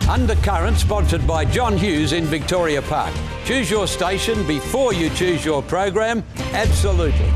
Undercurrent, sponsored by John Hughes in Victoria Park. Choose your station before you choose your program. Absolutely.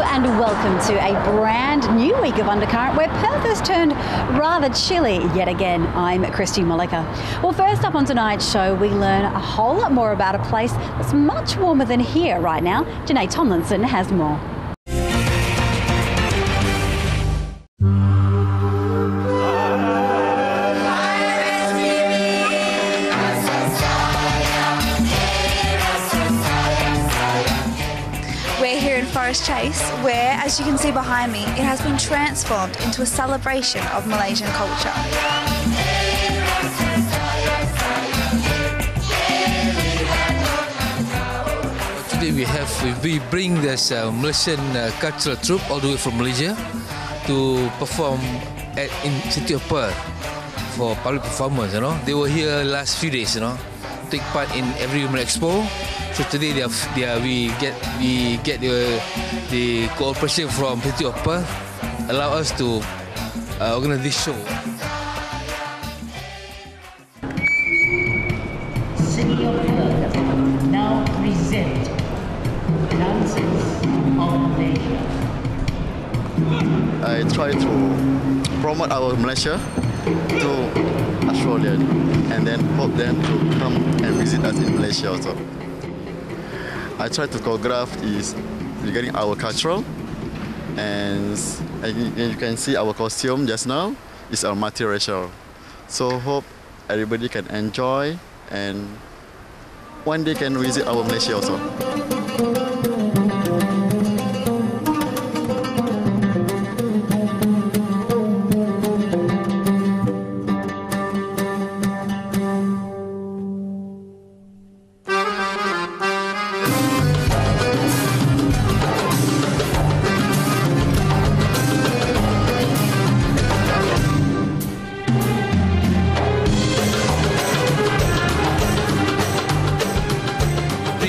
And welcome to a brand new week of Undercurrent where Perth has turned rather chilly yet again. I'm Christy Mollica. Well, first up on tonight's show, we learn a whole lot more about a place that's much warmer than here right now. Janae Tomlinson has more. We're here in Forest Chase, where, as you can see behind me, it has been transformed into a celebration of Malaysian culture. Today we bring this Malaysian cultural troupe all the way from Malaysia to perform in city of Perth for public performance. You know, they were here last few days. You know, take part in every Women Expo. So today we get the cooperation from City of Perth, allow us to organize this show. City of Perth now present Dances of Malaysia. I try to promote our Malaysia to Australia and then hope them to come and visit us in Malaysia also. I try to choreograph is regarding our cultural, and you can see our costume just now is our multiracial. So hope everybody can enjoy and one day can visit our Malaysia also.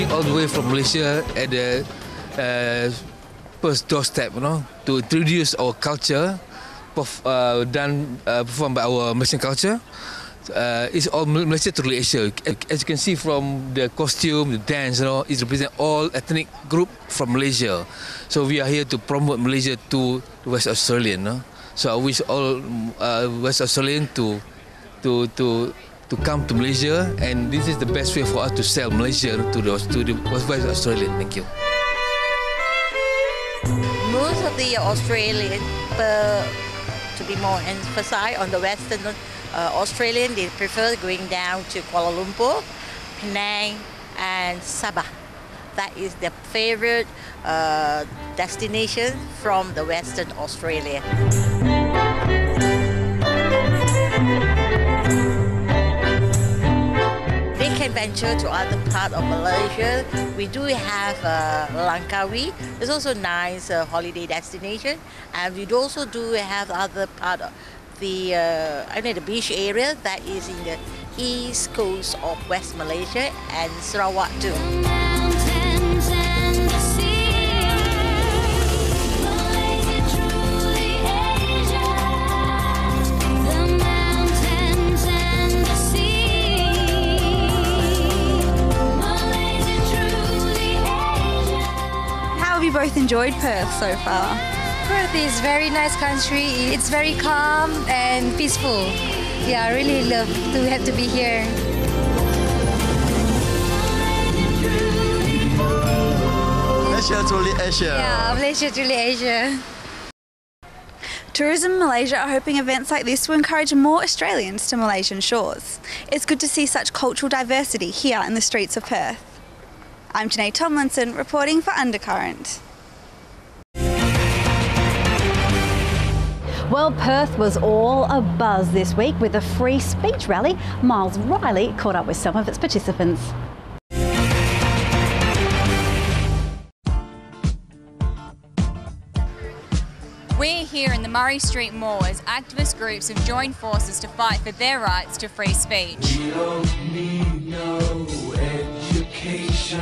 All the way from Malaysia at the first doorstep, you know, to introduce our culture, performed by our Malaysian culture. It's all Malaysia to Asia. As you can see from the costume, the dance, you know, it represents all ethnic group from Malaysia. So we are here to promote Malaysia to West Australian. No? So I wish all West Australian to come to Malaysia, and this is the best way for us to sell Malaysia to the West Australian. Thank you. Most of the Australian, to be more emphasized on the Western Australian, they prefer going down to Kuala Lumpur, Penang, and Sabah. That is their favorite destination from the Western Australia. Can venture to other part of Malaysia. We do have Langkawi. It's also a nice holiday destination, and we also do have other part of the the beach area that is in the east coast of West Malaysia and Sarawak too. Have you both enjoyed Perth so far? Perth is a very nice country. It's very calm and peaceful. Yeah, I really love to have to be here. Malaysia truly Asia. Yeah, Malaysia truly Asia. Tourism Malaysia are hoping events like this will encourage more Australians to Malaysian shores. It's good to see such cultural diversity here in the streets of Perth. I'm Janae Tomlinson reporting for Undercurrent. Well, Perth was all a buzz this week with a free speech rally. Miles Riley caught up with some of its participants. here in the Murray Street Mall as activist groups have joined forces to fight for their rights to free speech. We don't need no education.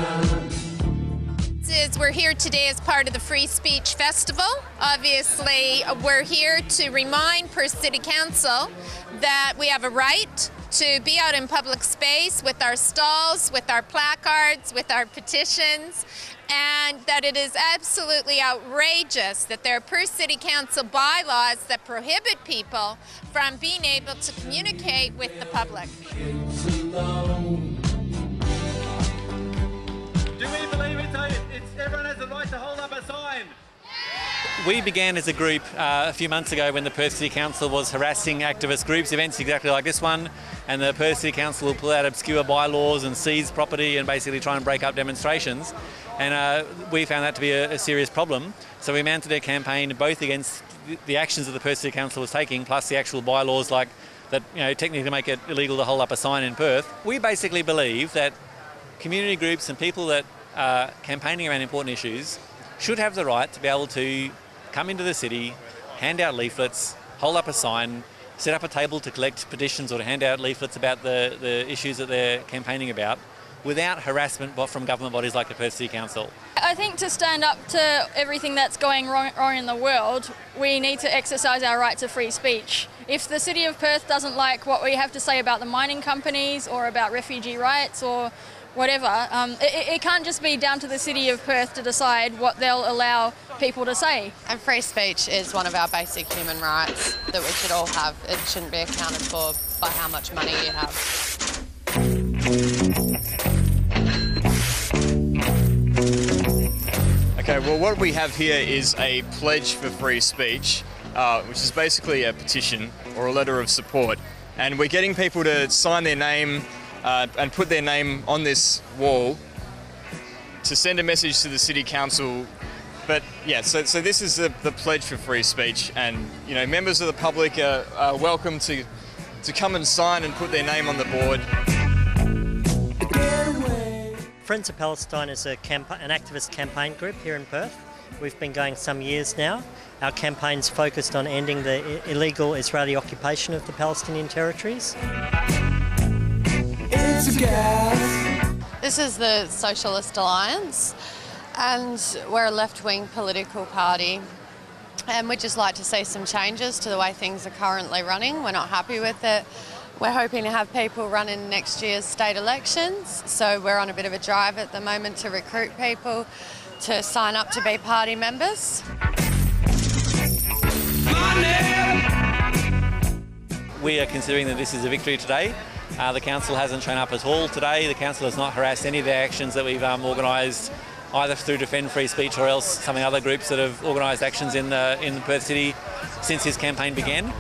We're here today as part of the Free Speech Festival. Obviously, we're here to remind Perth City Council that we have a right to be out in public space with our stalls, with our placards, with our petitions, and that it is absolutely outrageous that there are Perth City Council bylaws that prohibit people from being able to communicate with the public. Do we believe everyone has the right to hold up a sign? We began as a group a few months ago when the Perth City Council was harassing activist groups, events exactly like this one, and the Perth City Council will pull out obscure bylaws and seize property and basically try and break up demonstrations. And we found that to be a serious problem. So we mounted a campaign both against the actions that the Perth City Council was taking, plus the actual bylaws like that, technically make it illegal to hold up a sign in Perth. We basically believe that community groups and people that are campaigning around important issues should have the right to be able to come into the city, hand out leaflets, hold up a sign, set up a table to collect petitions or to hand out leaflets about the issues that they're campaigning about without harassment from government bodies like the Perth City Council. I think to stand up to everything that's going wrong in the world, we need to exercise our right to free speech. If the City of Perth doesn't like what we have to say about the mining companies or about refugee rights or whatever, it can't just be down to the City of Perth to decide what they'll allow people to say. And free speech is one of our basic human rights that we should all have. It shouldn't be accounted for by how much money you have. Okay, well what we have here is a pledge for free speech, which is basically a petition or a letter of support. And we're getting people to sign their name and put their name on this wall to send a message to the City Council. But yeah, so this is the pledge for free speech, and members of the public are welcome to come and sign and put their name on the board. Friends of Palestine is an activist campaign group here in Perth. We've been going some years now. Our campaign's focused on ending the illegal Israeli occupation of the Palestinian territories. This is the Socialist Alliance, and we're a left-wing political party, and we'd just like to see some changes to the way things are currently running. We're not happy with it. We're hoping to have people run in next year's state elections, so we're on a bit of a drive at the moment to recruit people to sign up to be party members. We are considering that this is a victory today. The council hasn't shown up at all today. The council has not harassed any of the actions that we've organised, either through Defend Free Speech or else some of the other groups that have organised actions in Perth City since this campaign began.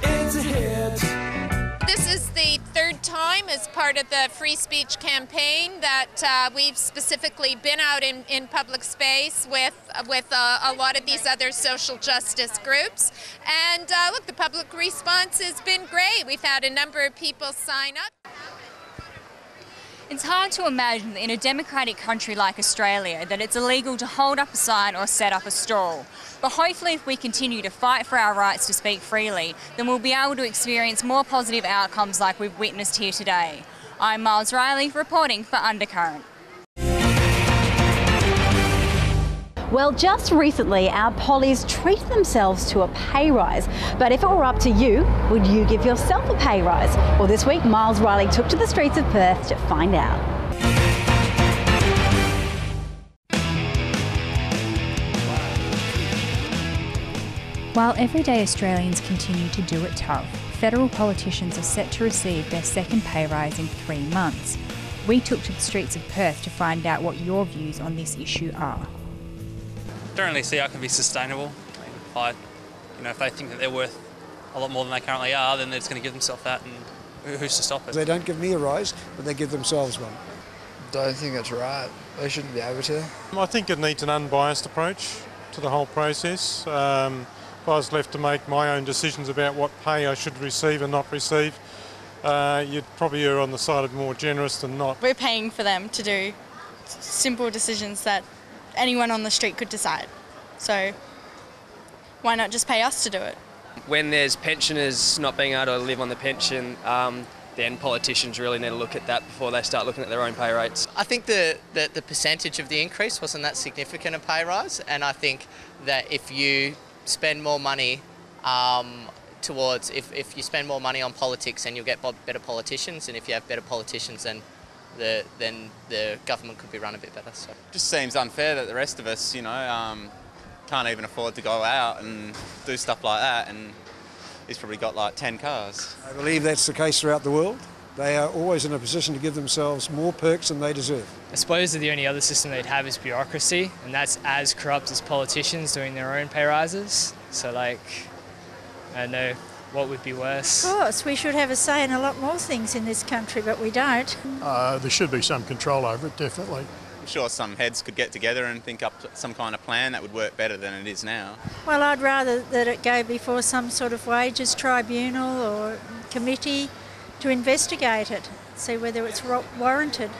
This is the third time as part of the free speech campaign that we've specifically been out in public space with a lot of these other social justice groups. And look, the public response has been great. We've had a number of people sign up. It's hard to imagine that in a democratic country like Australia that it's illegal to hold up a sign or set up a stall. But hopefully if we continue to fight for our rights to speak freely, then we'll be able to experience more positive outcomes like we've witnessed here today. I'm Miles Riley, reporting for Undercurrent. Well, just recently, our pollies treated themselves to a pay rise. But if it were up to you, would you give yourself a pay rise? Well, this week, Miles Riley took to the streets of Perth to find out. While everyday Australians continue to do it tough, federal politicians are set to receive their second pay rise in 3 months. We took to the streets of Perth to find out what your views on this issue are. Don't really see how it can be sustainable. If they think that they're worth a lot more than they currently are, then they're just going to give themselves that, and who's to stop it? They don't give me a rise, but they give themselves one. Don't think it's right. They shouldn't be able to. I think it needs an unbiased approach to the whole process. If I was left to make my own decisions about what pay I should receive and not receive, you'd probably err on the side of more generous than not. We're paying for them to do simple decisions that anyone on the street could decide. So why not just pay us to do it? when there's pensioners not being able to live on the pension, then politicians really need to look at that before they start looking at their own pay rates. I think the percentage of the increase wasn't that significant a pay rise, and I think that if you spend more money towards, if you spend more money on politics, then you'll get better politicians, and if you have better politicians, then the government could be run a bit better. So. Just seems unfair that the rest of us, can't even afford to go out and do stuff like that, and he's probably got like 10 cars. I believe that's the case throughout the world. They are always in a position to give themselves more perks than they deserve. I suppose that the only other system they'd have is bureaucracy, and that's as corrupt as politicians doing their own pay rises. So I don't know what would be worse. Of course, we should have a say in a lot more things in this country, but we don't. There should be some control over it, definitely. I'm sure some heads could get together and think up some kind of plan that would work better than it is now. Well, I'd rather that it go before some sort of wages tribunal or committee to investigate it, see whether it's warranted.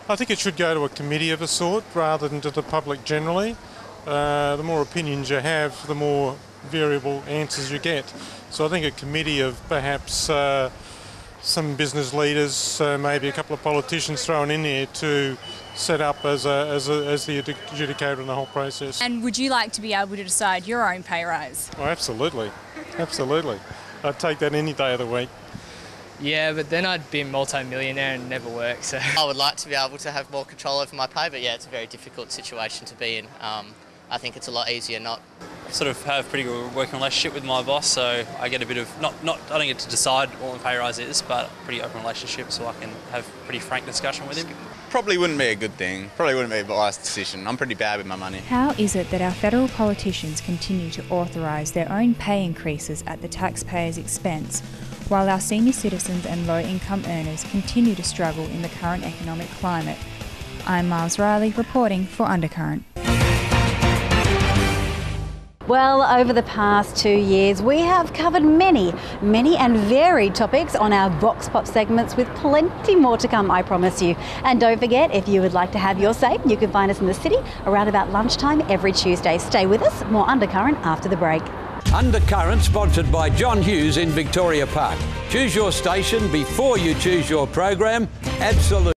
I think it should go to a committee of a sort rather than to the public generally. The more opinions you have, the more variable answers you get. So I think a committee of perhaps some business leaders, maybe a couple of politicians thrown in there to set up as the adjudicator in the whole process. And would you like to be able to decide your own pay rise? Oh, absolutely. Absolutely. I'd take that any day of the week. Yeah, but then I'd be a multi-millionaire and never work, so... I would like to be able to have more control over my pay, but yeah, it's a very difficult situation to be in. I think it's a lot easier not. I sort of have a pretty good working relationship with my boss, so I get a bit of, I don't get to decide what my pay rise is, but a pretty open relationship, so I can have a pretty frank discussion with him. Probably wouldn't be a good thing. Probably wouldn't be a wise decision. I'm pretty bad with my money. How is it that our federal politicians continue to authorise their own pay increases at the taxpayers' expense, while our senior citizens and low-income earners continue to struggle in the current economic climate? I'm Miles Riley, reporting for Undercurrent. Well, over the past 2 years, we have covered many and varied topics on our Vox Pop segments, with plenty more to come, I promise you. And don't forget, if you would like to have your say, you can find us in the city around about lunchtime every Tuesday. Stay with us, more Undercurrent after the break. Undercurrent, sponsored by John Hughes in Victoria Park. Choose your station before you choose your program. Absolutely.